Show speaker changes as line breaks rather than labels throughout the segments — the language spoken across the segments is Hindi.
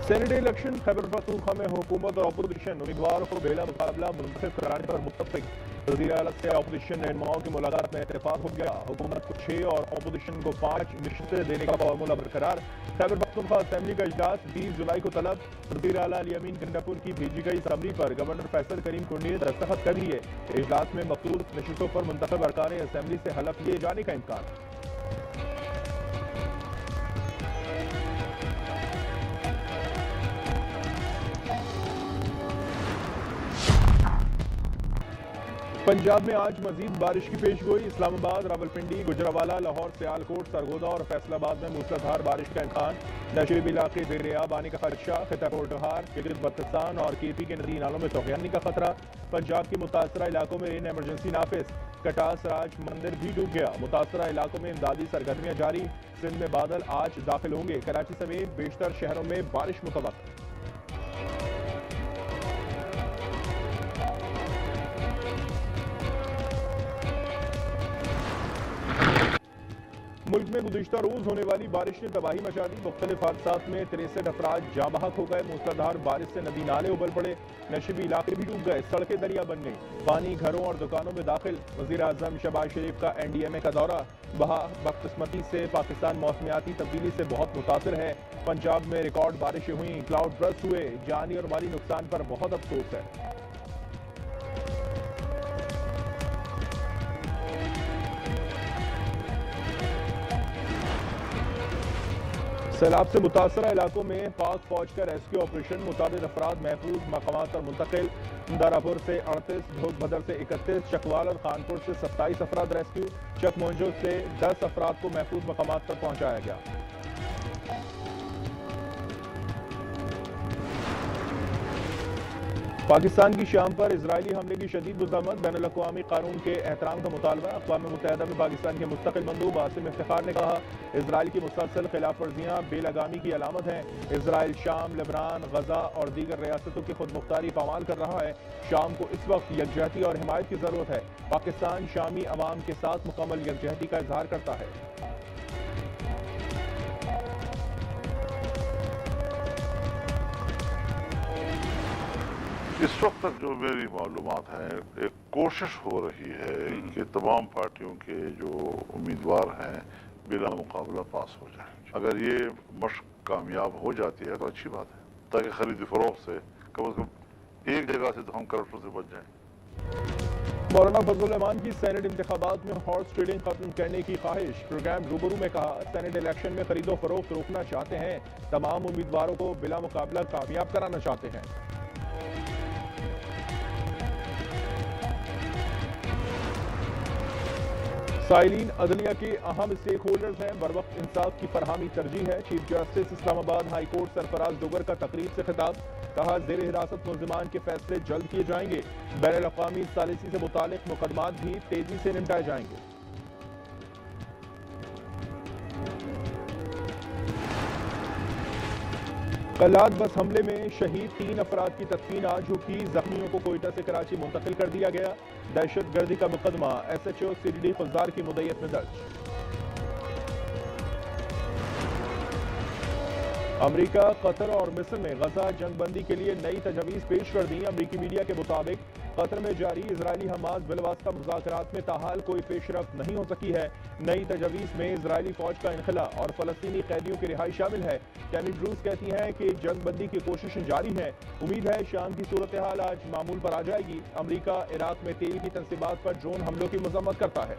सेनेट इलेक्शन खैबर पख्तूनख्वा में हुकूमत और अपोजिशन उम्मीदवारों को बेला मुकाबला मुंतखब कराने पर मुत्तफिक। वज़ीर आला से अपोजिशन रहनुमाओं की मुलाकात में इत्तेफाक हो गया। हुकूमत को 6 और अपोजिशन को 5 नशिस्तें देने का फार्मूला बरकरार। खैबर पख्तूनख्वा असेंबली का इजलास 20 जुलाई को तलब। वज़ीर आला अली अमीन गंडापुर की भेजी गई असम्बली पर गवर्नर फैसल करीम कुंडी ने दस्तखत कर दिए। इजलास में मखसूस नशिस्तों पर मुंतखब अरकान असेंबली से हलफ लिए जाने का इम्कान। पंजाब में आज मजीद बारिश की पेशगोई। इस्लामाबाद, रावलपिंडी, गुजरावाला, लाहौर, सियालकोट, सरगोदा और फैसलाबाद में मूसलाधार बारिश का इम्कान। नशेब इलाके ज़ेर-ए-आब आने का खदशा। खिता कोटहार, गिलगित-बल्तिस्तान और केपी के नदी नालों में तोग़यानी का खतरा। पंजाब के मुतासरा इलाकों में रेन एमरजेंसी नाफिज। कटास राज मंदिर भी डूब गया। मुतासरा इलाकों में इमदादी सरगर्मियां जारी। सिंध में बादल आज दाखिल होंगे। कराची समेत बेशतर शहरों में बारिश मुतवक्किल। मुल्क में गुज़िश्ता रोज होने वाली बारिश ने तबाही मचा दी। मुख्तलिफ हादसात में 63 अफराद जाँ बहक हो गए। मूसलाधार बारिश से नदी नाले उबल पड़े। नशीबी इलाके भी डूब गए। सड़कें दरिया बन गई। पानी घरों और दुकानों में दाखिल। वज़ीर आज़म शहबाज शरीफ का NDMA का दौरा। बदकिस्मती से पाकिस्तान मौसमियाती तब्दीली से बहुत मुतासिर है। पंजाब में रिकॉर्ड बारिशें हुई। क्लाउड बर्स्ट हुए। जानी और माली नुकसान पर बहुत अफसोस है। सैलाब से मुतासरा इलाकों में पाक फौज का रेस्क्यू ऑपरेशन। मुताबिक अफराद महफूज मकामात पर मुंतकिल। दारापुर से 38, ढोकभदर से 31, चकवाल और खानपुर से 27 अफराद रेस्क्यू। चकमोंजो से 10 अफराद को महफूज मकामात पर पहुंचाया गया। पाकिस्तान की शाम पर इजरायली हमले की शदीद मज़म्मत। बैनुल-अक़वामी कानून के एहतराम का मुतालबा। अक़वाम मुत्तहिदा में पाकिस्तान के मुस्तक़िल मंदूब आसिम इफ्तिखार ने कहा, इजराइल की मुसलसल खिलाफ वर्जियाँ बेलगामी की अलामत हैं। इजराइल शाम, लेबनान, गजा और दीगर रियासतों की खुद मुख्तारी पामाल कर रहा है। शाम को इस वक्त यकजहती और हिमायत की जरूरत है। पाकिस्तान शामी अवाम के साथ मुकम्मल यकजहती का इजहार करता है।
इस वक्त तक जो मेरी मालूमात है, एक कोशिश हो रही है कि तमाम पार्टियों के जो उम्मीदवार हैं बिला मुकाबला पास हो जाए। अगर ये मशक कामयाब हो जाती है तो अच्छी बात है, ताकि खरीद फरोख्त से कम एक जगह से तो हम करप्शन से बच जाएं।
मौलाना फजलुर रहमान की सेनेट इंतखाबात में हॉर्स ट्रेडिंग खत्म करने की ख्वाहिश। प्रोग्राम रूबरू में कहा, सेनेट इलेक्शन में खरीदो फरोख्त रोकना चाहते हैं। तमाम उम्मीदवारों को बिला मुकाबला कामयाब कराना चाहते हैं। साइलिन अदलिया के अहम स्टेक होल्डर्स हैं। बर वक्त इंसाफ की फरहमी तरजीह है। Chief justice Islamabad high court Sarfaraz Dogar का तकरीब से खिताब। कहा, जेर हिरासत मुल्जिमान के फैसले जल्द किए जाएंगे। बैनुल-अक़वामी सालिसी से मुतालिक मुकदमात भी तेजी से निपटाए जाएंगे। कलात बस हमले में शहीद 3 अफराद की तदफीन आज होगी। जख्मियों को कोयटा से कराची मुंतकिल कर दिया गया। दहशत गर्दी का मुकदमा SHO CDD फुलदार की मुद्दत में दर्ज। अमरीका, कतर और मिस्र ने गजा जंगबंदी के लिए नई तजवीज़ पेश कर दी। अमरीकी मीडिया के मुताबिक कतर में जारी इजरायली हमास बिलवास्ता मुज़ाकरात में ताहाल कोई पेशरफ नहीं हो सकी है। नई तजवीज़ में इजरायली फौज का इनखला और फलस्तीनी कैदियों की रिहाई शामिल है। कैनी ड्रूस कहती हैं कि जंगबंदी की कोशिशें जारी हैं। उम्मीद है शाम की सूरत हाल आज मामूल पर आ जाएगी। अमरीका इराक में तेल की तंसीबात पर ड्रोन हमलों की मजम्मत करता है।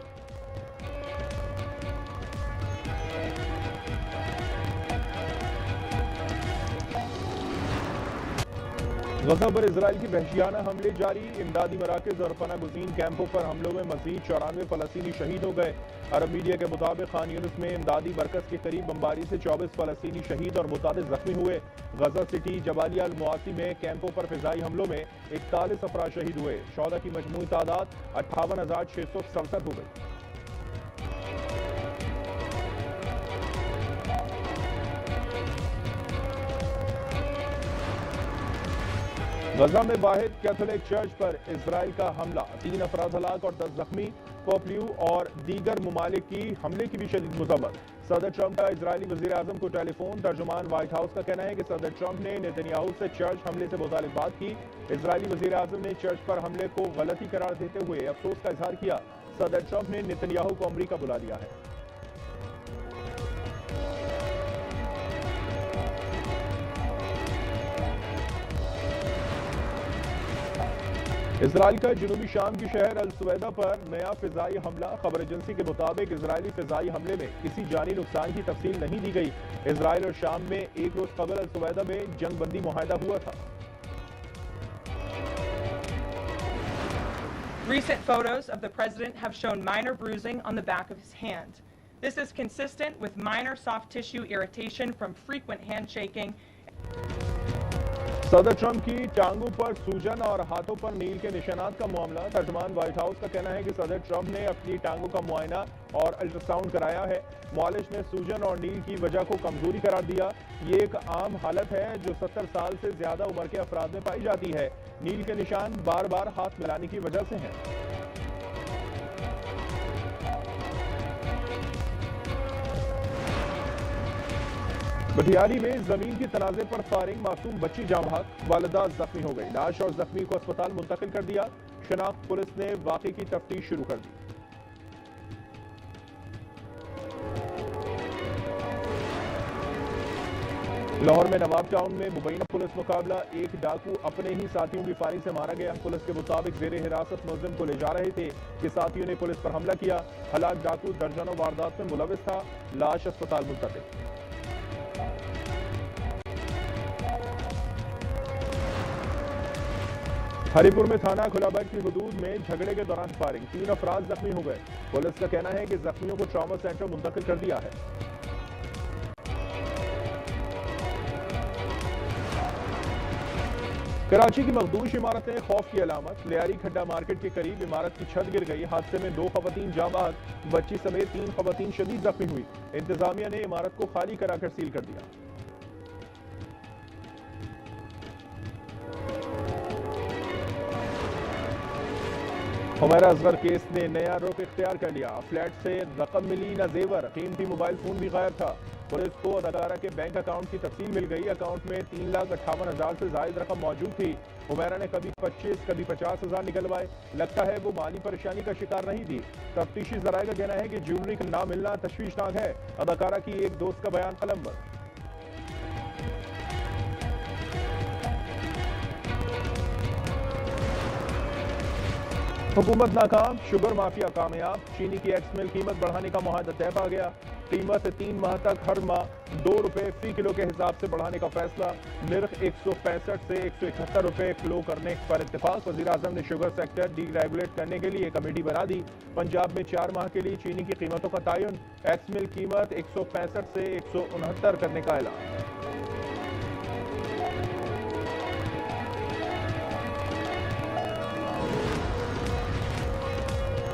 गजा पर इजराइल की वहशियाना हमले जारी। इमदादी मराकज और पनागुज़ीन कैंपों पर हमलों में मजीद 94 फलस्तीनी शहीद हो गए। अरब मीडिया के मुताबिक खान यूनिस में इमदादी मरकज के करीब बमबारी से 24 फलस्तीनी शहीद और मुतादिद जख्मी हुए। गजा सिटी जबालिया अल मुआसी में कैंपों पर फिजाई हमलों में 41 अफराद शहीद हुए। शौदा की मजमूई तादाद 58,667 हो गई। गजा में वाहिद कैथोलिक चर्च पर इजराइल का हमला, 3 अफराद हलाक और 10 जख्मी। पॉपलियो और दीगर ममालिक की हमले की भी शदीद मज़म्मत। सदर ट्रंप का इजरायली वज़ीर आज़म को टेलीफोन। तर्जुमान व्हाइट हाउस का कहना है कि सदर ट्रंप ने नेतन्याहू से चर्च हमले से मुतालिक बात की। इजरायली वज़ीर आज़म ने चर्च पर हमले को गलती करार देते हुए अफसोस का इजहार किया। सदर ट्रंप ने नेतन्याहू को अमरीका बुला लिया है। इजराइल का जनूबी शाम की शहर अल सुवैदा पर नया फिजाई हमला। खबर एजेंसी के मुताबिक इजरायली फिजाई हमले में किसी जानी नुकसान की तफसील नहीं दी गई। इजराइल और शाम में एक रोज कबल अल सुवैदा में जंग बंदी मुआहदा हुआ था।
Recent photos of the president have shown minor bruising on the back of his hand. This is consistent with minor soft tissue irritation from frequent handshaking.
सदर ट्रंप की टांगों पर सूजन और हाथों पर नील के निशानात का मामला। तर्जुमान व्हाइट हाउस का कहना है कि सदर ट्रंप ने अपनी टांगों का मुआयना और अल्ट्रासाउंड कराया है। मुआलिज ने सूजन और नील की वजह को कमजोरी करार दिया। ये एक आम हालत है जो 70 साल से ज्यादा उम्र के अफराद में पाई जाती है। नील के निशान बार बार हाथ मिलाने की वजह से हैं। बटियाली में जमीन की तनाजे पर फायरिंग, मासूम बच्ची जाँ बहक, वालिदा जख्मी हो गई। लाश और जख्मी को अस्पताल मुंतकिल कर दिया। शनाख्त पुलिस ने वाकई की तफ्तीश शुरू कर दी। लाहौर में नवाब टाउन में मुबैना पुलिस मुकाबला। एक डाकू अपने ही साथियों की फायरिंग से मारा गया। पुलिस के मुताबिक जेर हिरासत मुलजिम को ले जा रहे थे कि साथियों ने पुलिस पर हमला किया। हलाक डाकू दर्जनों वारदात में मुलविस था। लाश अस्पताल मुंतकिल। हरिपुर में थाना खुलाबैग की हदूद में झगड़े के दौरान फायरिंग, 3 अफराद जख्मी हो गए। पुलिस का कहना है कि जख्मियों को ट्रॉमा सेंटर मुंतकिल कर दिया है। कराची की मखदूश इमारतें खौफ की अलामत। लियारी खड्डा मार्केट के करीब इमारत की छत गिर गई। हादसे में 2 खवातीन जाँ बहक, बच्ची समेत 3 खवातीन शदीद जख्मी हुई। इंतजामिया ने इमारत को खाली कराकर सील कर दिया। हुमैरा असगर केस ने नया रुख इख्तियार कर लिया। फ्लैट से रकम मिली न जेवर, कीमती मोबाइल फोन भी गायब था। पुलिस को अदाकारा के बैंक अकाउंट की तफसील मिल गई। अकाउंट में 3,58,000 से जायद रकम मौजूद थी। हुमैरा ने कभी 25 कभी 50,000 निकलवाए। लगता है वो माली परेशानी का शिकार नहीं थी। तफ्तीशी जराये का कहना है कि ज्वेलरी का ना मिलना तशवीशनाक है। अदाकारा की एक दोस्त का बयान कलमबंद। हुकूमत नाकाम, शुगर माफिया कामयाब। चीनी की एक्स मिल कीमत बढ़ाने का मुआहदा तय पा गया। कीमत 3 माह तक हर माह 2 रुपए फी किलो के हिसाब से बढ़ाने का फैसला। निर्ख 165 से 171 रुपए किलो करने पर इत्तेफाक। वजीर आजम ने शुगर सेक्टर डीरेगुलेट करने के लिए कमेटी बना दी। पंजाब में 4 माह के लिए चीनी की कीमतों का तयन। एक्स मिल कीमत 165 से 169 करने का ऐलान।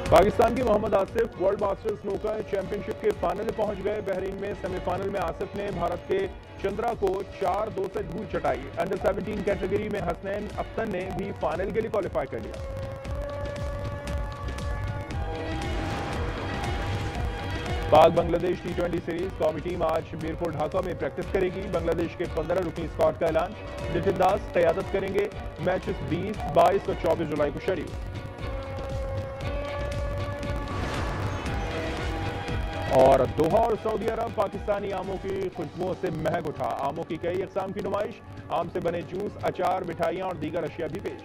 पाकिस्तान के Mohammad Asif World Masters snooker championship के फाइनल में पहुंच गए। बहरीन में सेमीफाइनल में आसिफ ने भारत के चंद्रा को 4-2 से धूल चटाई। अंडर 17 कैटेगरी में हसनैन अख्तर ने भी फाइनल के लिए क्वालिफाई कर लिया। पाक बांग्लादेश T20 सीरीज कौमी टीम आज मीरपुर ढाका में प्रैक्टिस करेगी। बांग्लादेश के 15 रुकनी स्क्वाड का ऐलान। नितिन दास क़यादत करेंगे। मैचेस 20, 22 और 24 जुलाई को शेड्यूल। और दोहा और सऊदी अरब पाकिस्तानी आमों की खुशबुओं से महक उठा। आमों की कई अक़साम की नुमाइश, आम से बने जूस, अचार, मिठाइयां और दीगर अशिया भी पेश।